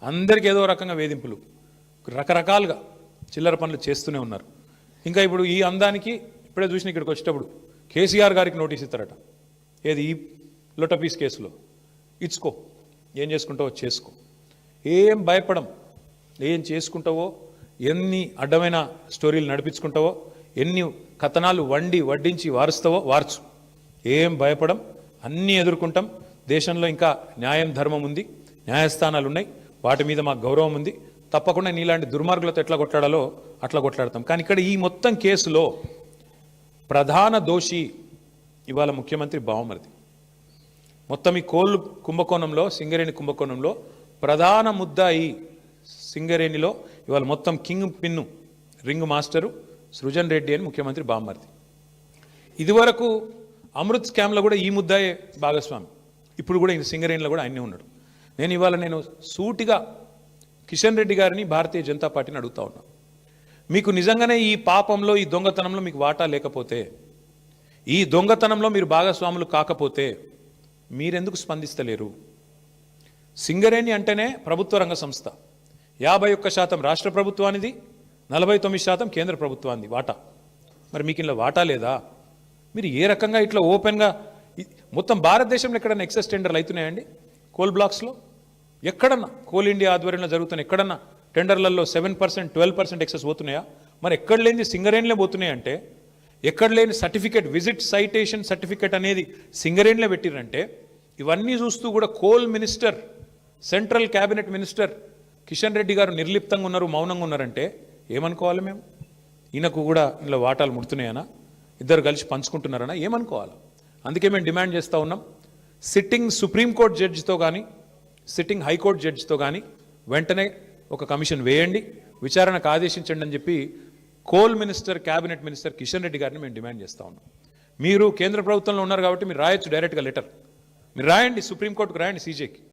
అందరికీ ఏదో రకంగా వేధింపులు, రకరకాలుగా చిల్లర పనులు చేస్తూనే ఉన్నారు. ఇంకా ఇప్పుడు ఈ అందానికి ఇప్పుడే చూసిన ఇక్కడికి వచ్చేటప్పుడు కేసీఆర్ గారికి నోటీస్ ఇస్తారట. ఏది ఈ లొటపీస్ కేసులో ఇచ్చుకో, ఏం చేసుకుంటావో చేసుకో, ఏం భయపడం, ఏం చేసుకుంటావో, ఎన్ని అడ్డమైన స్టోరీలు నడిపించుకుంటావో, ఎన్ని కథనాలు వడ్డించి వారుస్తావో వార్చు, ఏం భయపడం, అన్నీ ఎదుర్కొంటాం. దేశంలో ఇంకా న్యాయం ధర్మం ఉంది, న్యాయస్థానాలు ఉన్నాయి, వాటి మీద మాకు గౌరవం ఉంది. తప్పకుండా నీలాంటి దుర్మార్గులతో ఎట్లా కొట్లాడాలో అట్లా కొట్లాడతాం. కానీ ఇక్కడ ఈ మొత్తం కేసులో ప్రధాన దోషి ఇవాళ ముఖ్యమంత్రి బావమరిది. మొత్తం ఈ కోళ్ళు కుంభకోణంలో, సింగరేణి కుంభకోణంలో ప్రధాన ముద్దాయి సింగరేణిలో ఇవాళ మొత్తం king pin, ring master Srujan Reddy అని ముఖ్యమంత్రి బావమరిది. ఇదివరకు అమృత్ స్కామ్లో కూడా ఈ ముద్దాయే భాగస్వామి, ఇప్పుడు కూడా సింగరేణిలో కూడా ఆయనే ఉన్నాడు. నేను సూటిగా కిషన్ రెడ్డి గారిని, భారతీయ జనతా పార్టీని అడుగుతా ఉన్నా, మీకు నిజంగానే ఈ పాపంలో, ఈ దొంగతనంలో మీకు వాటా లేకపోతే, ఈ దొంగతనంలో మీరు భాగస్వాములు కాకపోతే మీరెందుకు స్పందిస్తలేరు? సింగరేణి అంటేనే ప్రభుత్వ రంగ సంస్థ, 51% రాష్ట్ర ప్రభుత్వానిది, 49% కేంద్ర ప్రభుత్వానికి వాటా. మరి మీకు ఇలా వాటా లేదా? మీరు ఏ రకంగా ఇట్లా ఓపెన్గా మొత్తం భారతదేశంలో ఎక్కడన్నా ఎక్సెస్ టెండర్లు అవుతున్నాయండి? కోల్ బ్లాక్స్లో ఎక్కడన్నా, కోల్ ఇండియా ఆధ్వర్యంలో జరుగుతున్న ఎక్కడన్నా టెండర్లలో 7%, 12% ఎక్సెస్ పోతున్నాయా? మరి ఎక్కడ లేని సింగరేణిలే పోతున్నాయంటే, ఎక్కడ లేని సర్టిఫికేట్, విజిట్ సైటేషన్ సర్టిఫికేట్ అనేది సింగరేణిలో పెట్టిరంటే, ఇవన్నీ చూస్తూ కూడా coal minister, central cabinet minister Kishan Reddy గారు నిర్లిప్తంగా ఉన్నారు, మౌనంగా ఉన్నారంటే ఏమనుకోవాలి మేము? ఈయనకు కూడా ఇందులో వాటాలు ముడుతున్నాయనా, ఇద్దరు కలిసి పంచుకుంటున్నారనా ఏమనుకోవాలి? అందుకే మేము డిమాండ్ చేస్తూ ఉన్నాం, సిట్టింగ్ సుప్రీంకోర్టు జడ్జితో కానీ, సిట్టింగ్ హైకోర్టు జడ్జితో కానీ వెంటనే ఒక కమిషన్ వేయండి, విచారణకు ఆదేశించండి అని చెప్పి coal minister, cabinet minister Kishan Reddy గారిని మేము డిమాండ్ చేస్తూ ఉన్నాం. మీరు కేంద్ర ప్రభుత్వంలో ఉన్నారు కాబట్టి మీరు రాయొచ్చు డైరెక్ట్గా లెటర్, మీరు రాయండి, సుప్రీంకోర్టుకు రాయండి, సీజేకి.